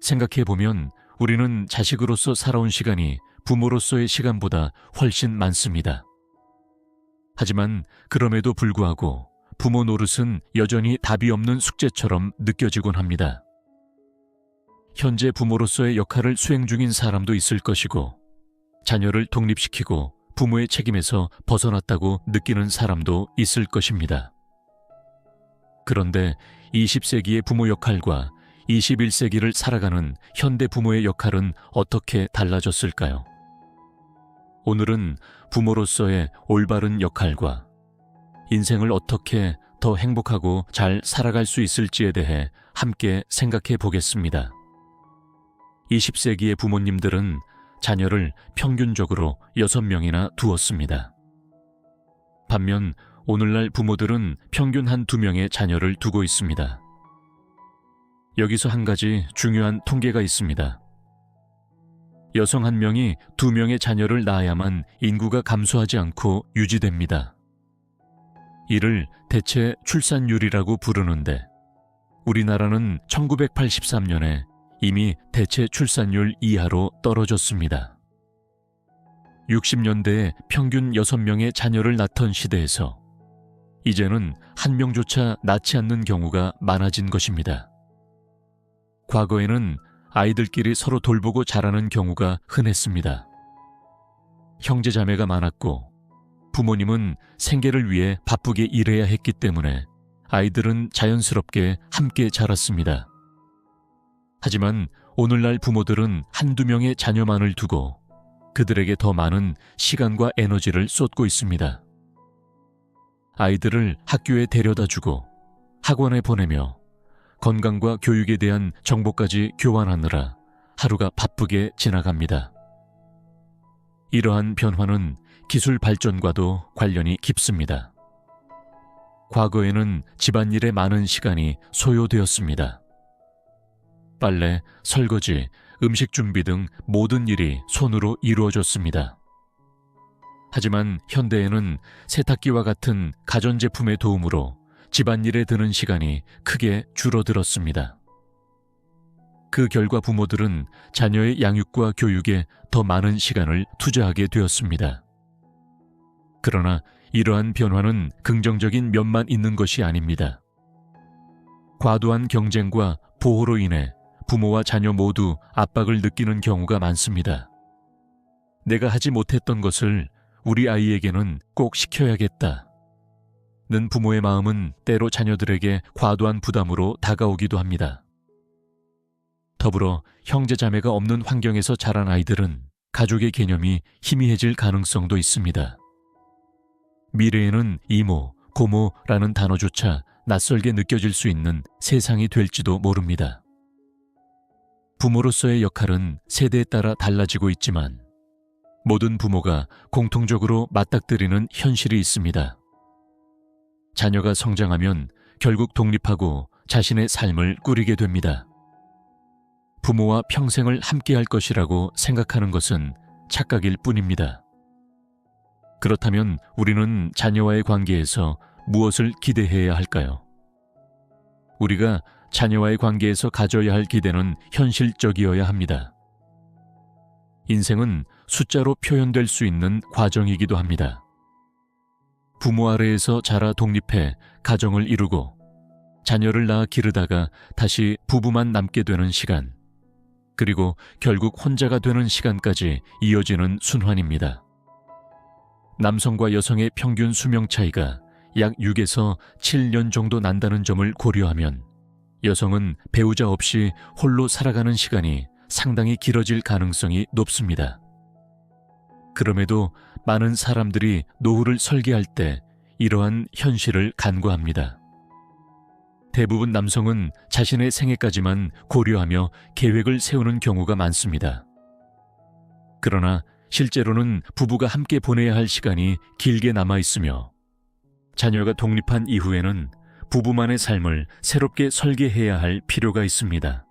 생각해보면 우리는 자식으로서 살아온 시간이 부모로서의 시간보다 훨씬 많습니다. 하지만 그럼에도 불구하고 부모 노릇은 여전히 답이 없는 숙제처럼 느껴지곤 합니다. 현재 부모로서의 역할을 수행 중인 사람도 있을 것이고, 자녀를 독립시키고 부모의 책임에서 벗어났다고 느끼는 사람도 있을 것입니다. 그런데 20세기의 부모 역할과 21세기를 살아가는 현대 부모의 역할은 어떻게 달라졌을까요? 오늘은 부모로서의 올바른 역할과 인생을 어떻게 더 행복하고 잘 살아갈 수 있을지에 대해 함께 생각해 보겠습니다. 20세기의 부모님들은 자녀를 평균적으로 6명이나 두었습니다. 반면 오늘날 부모들은 평균 한 2명의 자녀를 두고 있습니다. 여기서 한 가지 중요한 통계가 있습니다. 여성 1명이 2명의 자녀를 낳아야만 인구가 감소하지 않고 유지됩니다. 이를 대체 출산율이라고 부르는데, 우리나라는 1983년에 이미 대체 출산율 이하로 떨어졌습니다. 60년대에 평균 6명의 자녀를 낳던 시대에서 이제는 1명조차 낳지 않는 경우가 많아진 것입니다. 과거에는 아이들끼리 서로 돌보고 자라는 경우가 흔했습니다. 형제자매가 많았고 부모님은 생계를 위해 바쁘게 일해야 했기 때문에 아이들은 자연스럽게 함께 자랐습니다. 하지만 오늘날 부모들은 1~2명의 자녀만을 두고 그들에게 더 많은 시간과 에너지를 쏟고 있습니다. 아이들을 학교에 데려다주고 학원에 보내며 건강과 교육에 대한 정보까지 교환하느라 하루가 바쁘게 지나갑니다. 이러한 변화는 기술 발전과도 관련이 깊습니다. 과거에는 집안일에 많은 시간이 소요되었습니다. 빨래, 설거지, 음식 준비 등 모든 일이 손으로 이루어졌습니다. 하지만 현대에는 세탁기와 같은 가전제품의 도움으로 집안일에 드는 시간이 크게 줄어들었습니다. 그 결과 부모들은 자녀의 양육과 교육에 더 많은 시간을 투자하게 되었습니다. 그러나 이러한 변화는 긍정적인 면만 있는 것이 아닙니다. 과도한 경쟁과 보호로 인해 부모와 자녀 모두 압박을 느끼는 경우가 많습니다. 내가 하지 못했던 것을 우리 아이에게는 꼭 시켜야겠다 는 부모의 마음은 때로 자녀들에게 과도한 부담으로 다가오기도 합니다. 더불어 형제자매가 없는 환경에서 자란 아이들은 가족의 개념이 희미해질 가능성도 있습니다. 미래에는 이모, 고모라는 단어조차 낯설게 느껴질 수 있는 세상이 될지도 모릅니다. 부모로서의 역할은 세대에 따라 달라지고 있지만 모든 부모가 공통적으로 맞닥뜨리는 현실이 있습니다. 자녀가 성장하면 결국 독립하고 자신의 삶을 꾸리게 됩니다. 부모와 평생을 함께할 것이라고 생각하는 것은 착각일 뿐입니다. 그렇다면 우리는 자녀와의 관계에서 무엇을 기대해야 할까요? 우리가 자녀와의 관계에서 가져야 할 기대는 현실적이어야 합니다. 인생은 숫자로 표현될 수 있는 과정이기도 합니다. 부모 아래에서 자라 독립해 가정을 이루고 자녀를 낳아 기르다가 다시 부부만 남게 되는 시간, 그리고 결국 혼자가 되는 시간까지 이어지는 순환입니다. 남성과 여성의 평균 수명 차이가 약 6에서 7년 정도 난다는 점을 고려하면 여성은 배우자 없이 홀로 살아가는 시간이 상당히 길어질 가능성이 높습니다. 그럼에도 많은 사람들이 노후를 설계할 때 이러한 현실을 간과합니다. 대부분 남성은 자신의 생애까지만 고려하며 계획을 세우는 경우가 많습니다. 그러나 실제로는 부부가 함께 보내야 할 시간이 길게 남아 있으며 자녀가 독립한 이후에는 부부만의 삶을 새롭게 설계해야 할 필요가 있습니다.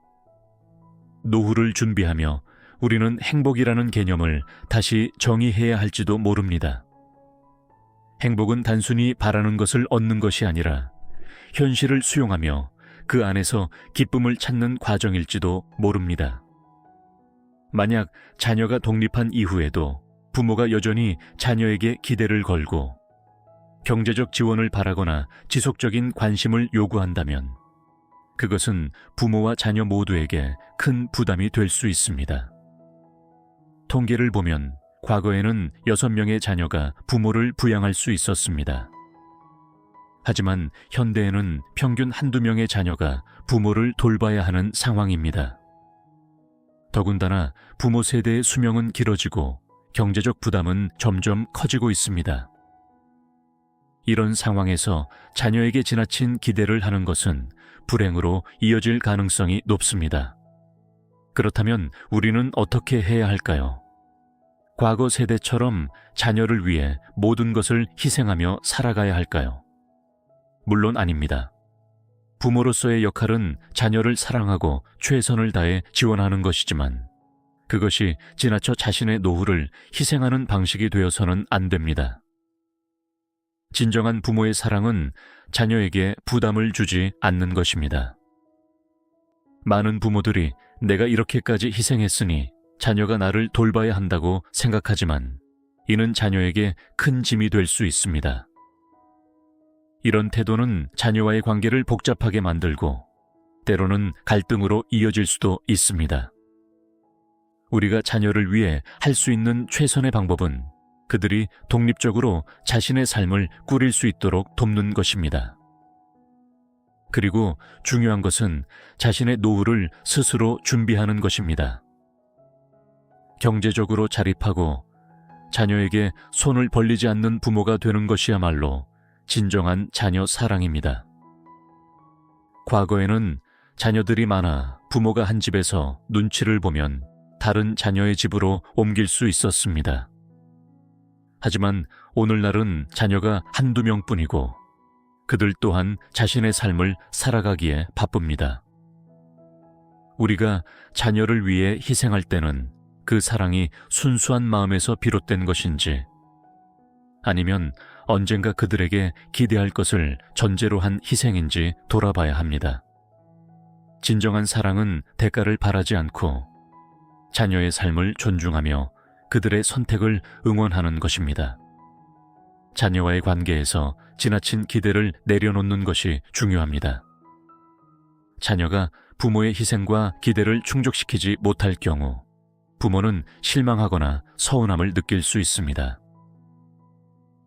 노후를 준비하며 우리는 행복이라는 개념을 다시 정의해야 할지도 모릅니다. 행복은 단순히 바라는 것을 얻는 것이 아니라 현실을 수용하며 그 안에서 기쁨을 찾는 과정일지도 모릅니다. 만약 자녀가 독립한 이후에도 부모가 여전히 자녀에게 기대를 걸고 경제적 지원을 바라거나 지속적인 관심을 요구한다면 그것은 부모와 자녀 모두에게 큰 부담이 될 수 있습니다. 통계를 보면 과거에는 6명의 자녀가 부모를 부양할 수 있었습니다. 하지만 현대에는 평균 1~2명의 자녀가 부모를 돌봐야 하는 상황입니다. 더군다나 부모 세대의 수명은 길어지고 경제적 부담은 점점 커지고 있습니다. 이런 상황에서 자녀에게 지나친 기대를 하는 것은 불행으로 이어질 가능성이 높습니다. 그렇다면 우리는 어떻게 해야 할까요? 과거 세대처럼 자녀를 위해 모든 것을 희생하며 살아가야 할까요? 물론 아닙니다. 부모로서의 역할은 자녀를 사랑하고 최선을 다해 지원하는 것이지만 그것이 지나쳐 자신의 노후를 희생하는 방식이 되어서는 안 됩니다. 진정한 부모의 사랑은 자녀에게 부담을 주지 않는 것입니다. 많은 부모들이 내가 이렇게까지 희생했으니 자녀가 나를 돌봐야 한다고 생각하지만 이는 자녀에게 큰 짐이 될 수 있습니다. 이런 태도는 자녀와의 관계를 복잡하게 만들고 때로는 갈등으로 이어질 수도 있습니다. 우리가 자녀를 위해 할 수 있는 최선의 방법은 그들이 독립적으로 자신의 삶을 꾸릴 수 있도록 돕는 것입니다. 그리고 중요한 것은 자신의 노후를 스스로 준비하는 것입니다. 경제적으로 자립하고 자녀에게 손을 벌리지 않는 부모가 되는 것이야말로 진정한 자녀 사랑입니다. 과거에는 자녀들이 많아 부모가 한 집에서 눈치를 보면 다른 자녀의 집으로 옮길 수 있었습니다. 하지만 오늘날은 자녀가 1~2명뿐이고 그들 또한 자신의 삶을 살아가기에 바쁩니다. 우리가 자녀를 위해 희생할 때는 그 사랑이 순수한 마음에서 비롯된 것인지 아니면 언젠가 그들에게 기대할 것을 전제로 한 희생인지 돌아봐야 합니다. 진정한 사랑은 대가를 바라지 않고 자녀의 삶을 존중하며 그들의 선택을 응원하는 것입니다. 자녀와의 관계에서 지나친 기대를 내려놓는 것이 중요합니다. 자녀가 부모의 희생과 기대를 충족시키지 못할 경우 부모는 실망하거나 서운함을 느낄 수 있습니다.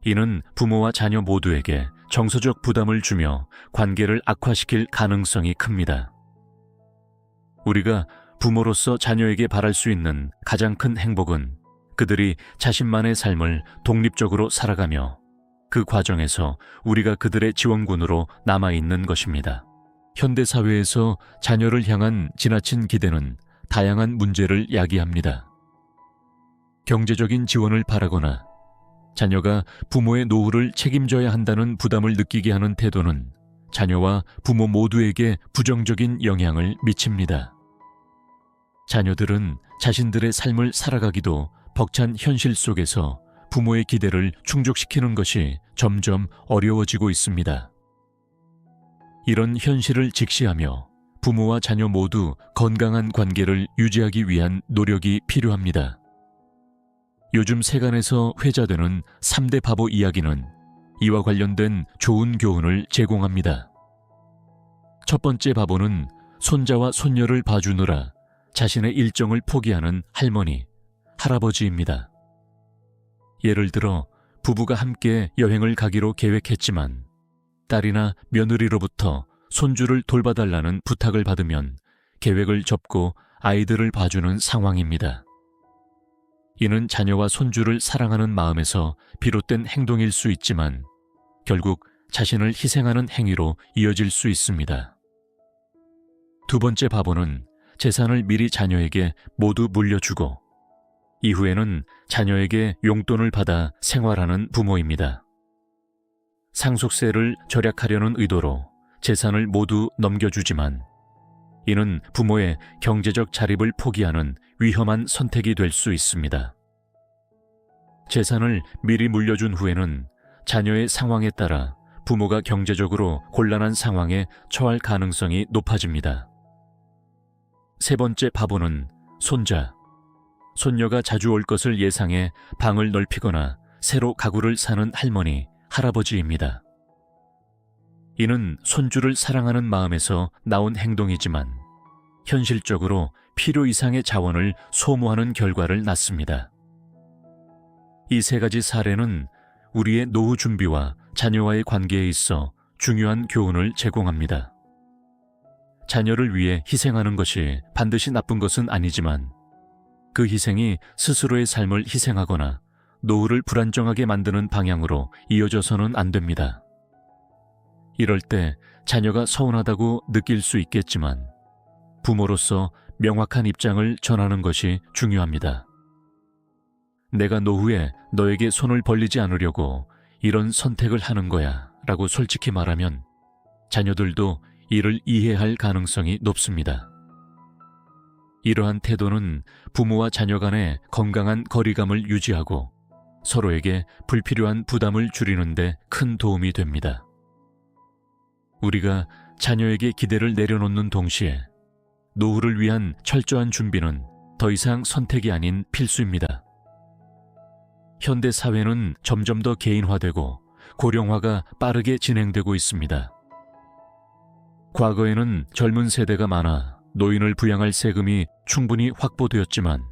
이는 부모와 자녀 모두에게 정서적 부담을 주며 관계를 악화시킬 가능성이 큽니다. 우리가 부모로서 자녀에게 바랄 수 있는 가장 큰 행복은 그들이 자신만의 삶을 독립적으로 살아가며 그 과정에서 우리가 그들의 지원군으로 남아있는 것입니다. 현대사회에서 자녀를 향한 지나친 기대는 다양한 문제를 야기합니다. 경제적인 지원을 바라거나 자녀가 부모의 노후를 책임져야 한다는 부담을 느끼게 하는 태도는 자녀와 부모 모두에게 부정적인 영향을 미칩니다. 자녀들은 자신들의 삶을 살아가기도 벅찬 현실 속에서 부모의 기대를 충족시키는 것이 점점 어려워지고 있습니다. 이런 현실을 직시하며 부모와 자녀 모두 건강한 관계를 유지하기 위한 노력이 필요합니다. 요즘 세간에서 회자되는 3대 바보 이야기는 이와 관련된 좋은 교훈을 제공합니다. 첫 번째 바보는 손자와 손녀를 봐주느라 자신의 일정을 포기하는 할머니, 할아버지입니다. 예를 들어 부부가 함께 여행을 가기로 계획했지만 딸이나 며느리로부터 손주를 돌봐달라는 부탁을 받으면 계획을 접고 아이들을 봐주는 상황입니다. 이는 자녀와 손주를 사랑하는 마음에서 비롯된 행동일 수 있지만 결국 자신을 희생하는 행위로 이어질 수 있습니다. 두 번째 바보는 재산을 미리 자녀에게 모두 물려주고 이후에는 자녀에게 용돈을 받아 생활하는 부모입니다. 상속세를 절약하려는 의도로 재산을 모두 넘겨주지만 이는 부모의 경제적 자립을 포기하는 위험한 선택이 될 수 있습니다. 재산을 미리 물려준 후에는 자녀의 상황에 따라 부모가 경제적으로 곤란한 상황에 처할 가능성이 높아집니다. 세 번째 바보는 손자, 손녀가 자주 올 것을 예상해 방을 넓히거나 새로 가구를 사는 할머니, 할아버지입니다. 이는 손주를 사랑하는 마음에서 나온 행동이지만 현실적으로 필요 이상의 자원을 소모하는 결과를 낳습니다. 이 세 가지 사례는 우리의 노후 준비와 자녀와의 관계에 있어 중요한 교훈을 제공합니다. 자녀를 위해 희생하는 것이 반드시 나쁜 것은 아니지만 그 희생이 스스로의 삶을 희생하거나 노후를 불안정하게 만드는 방향으로 이어져서는 안 됩니다. 이럴 때 자녀가 서운하다고 느낄 수 있겠지만 부모로서 명확한 입장을 전하는 것이 중요합니다. 내가 노후에 너에게 손을 벌리지 않으려고 이런 선택을 하는 거야 라고 솔직히 말하면 자녀들도 이를 이해할 가능성이 높습니다. 이러한 태도는 부모와 자녀 간의 건강한 거리감을 유지하고 서로에게 불필요한 부담을 줄이는 데 큰 도움이 됩니다. 우리가 자녀에게 기대를 내려놓는 동시에 노후를 위한 철저한 준비는 더 이상 선택이 아닌 필수입니다. 현대 사회는 점점 더 개인화되고 고령화가 빠르게 진행되고 있습니다. 과거에는 젊은 세대가 많아 노인을 부양할 세금이 충분히 확보되었지만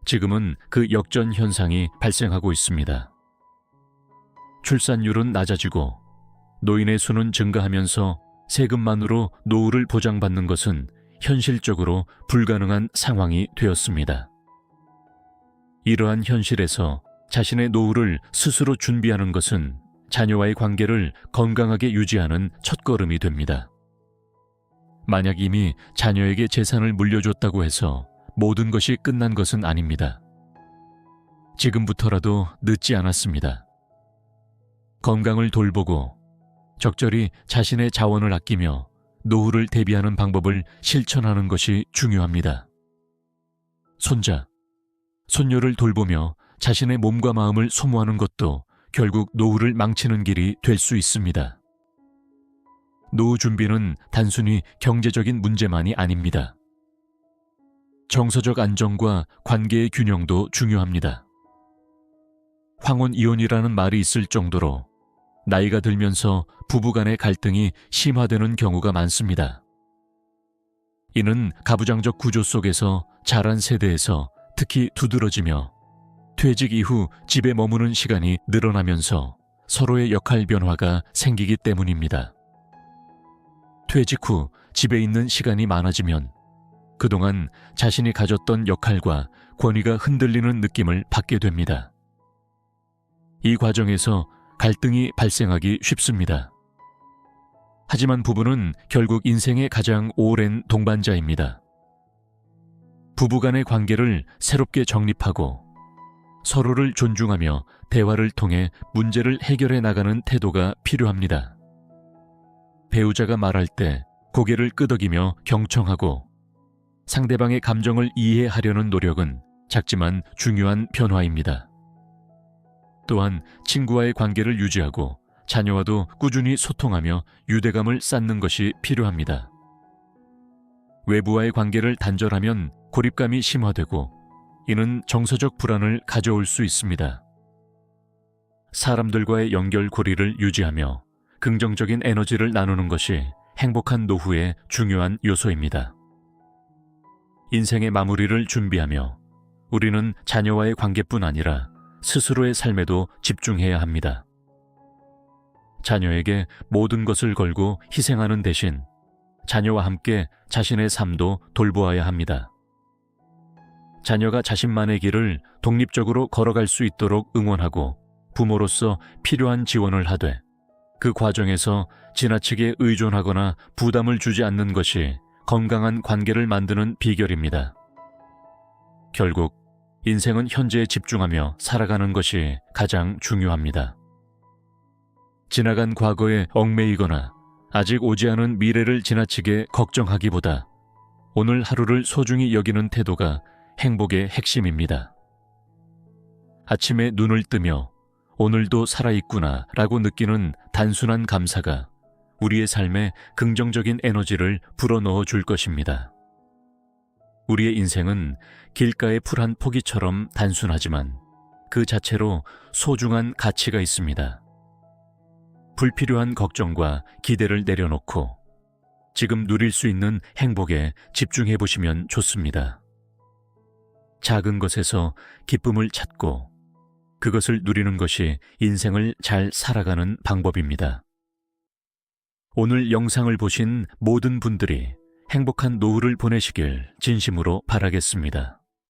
지금은 그 역전 현상이 발생하고 있습니다. 출산율은 낮아지고 노인의 수는 증가하면서 세금만으로 노후를 보장받는 것은 현실적으로 불가능한 상황이 되었습니다. 이러한 현실에서 자신의 노후를 스스로 준비하는 것은 자녀와의 관계를 건강하게 유지하는 첫걸음이 됩니다. 만약 이미 자녀에게 재산을 물려줬다고 해서 모든 것이 끝난 것은 아닙니다. 지금부터라도 늦지 않았습니다. 건강을 돌보고 적절히 자신의 자원을 아끼며 노후를 대비하는 방법을 실천하는 것이 중요합니다. 손자, 손녀를 돌보며 자신의 몸과 마음을 소모하는 것도 결국 노후를 망치는 길이 될 수 있습니다. 노후 준비는 단순히 경제적인 문제만이 아닙니다. 정서적 안정과 관계의 균형도 중요합니다. 황혼이혼이라는 말이 있을 정도로 나이가 들면서 부부간의 갈등이 심화되는 경우가 많습니다. 이는 가부장적 구조 속에서 자란 세대에서 특히 두드러지며 퇴직 이후 집에 머무는 시간이 늘어나면서 서로의 역할 변화가 생기기 때문입니다. 퇴직 후 집에 있는 시간이 많아지면 그동안 자신이 가졌던 역할과 권위가 흔들리는 느낌을 받게 됩니다. 이 과정에서 갈등이 발생하기 쉽습니다. 하지만 부부는 결국 인생의 가장 오랜 동반자입니다. 부부간의 관계를 새롭게 정립하고 서로를 존중하며 대화를 통해 문제를 해결해 나가는 태도가 필요합니다. 배우자가 말할 때 고개를 끄덕이며 경청하고 상대방의 감정을 이해하려는 노력은 작지만 중요한 변화입니다. 또한 친구와의 관계를 유지하고 자녀와도 꾸준히 소통하며 유대감을 쌓는 것이 필요합니다. 외부와의 관계를 단절하면 고립감이 심화되고 이는 정서적 불안을 가져올 수 있습니다. 사람들과의 연결고리를 유지하며 긍정적인 에너지를 나누는 것이 행복한 노후의 중요한 요소입니다. 인생의 마무리를 준비하며 우리는 자녀와의 관계뿐 아니라 스스로의 삶에도 집중해야 합니다. 자녀에게 모든 것을 걸고 희생하는 대신 자녀와 함께 자신의 삶도 돌보아야 합니다. 자녀가 자신만의 길을 독립적으로 걸어갈 수 있도록 응원하고 부모로서 필요한 지원을 하되 그 과정에서 지나치게 의존하거나 부담을 주지 않는 것이 건강한 관계를 만드는 비결입니다. 결국 인생은 현재에 집중하며 살아가는 것이 가장 중요합니다. 지나간 과거에 얽매이거나 아직 오지 않은 미래를 지나치게 걱정하기보다 오늘 하루를 소중히 여기는 태도가 행복의 핵심입니다. 아침에 눈을 뜨며 오늘도 살아있구나 라고 느끼는 단순한 감사가 우리의 삶에 긍정적인 에너지를 불어넣어 줄 것입니다. 우리의 인생은 길가의 풀 한 포기처럼 단순하지만 그 자체로 소중한 가치가 있습니다. 불필요한 걱정과 기대를 내려놓고 지금 누릴 수 있는 행복에 집중해 보시면 좋습니다. 작은 것에서 기쁨을 찾고 그것을 누리는 것이 인생을 잘 살아가는 방법입니다. 오늘 영상을 보신 모든 분들이 행복한 노후를 보내시길 진심으로 바라겠습니다.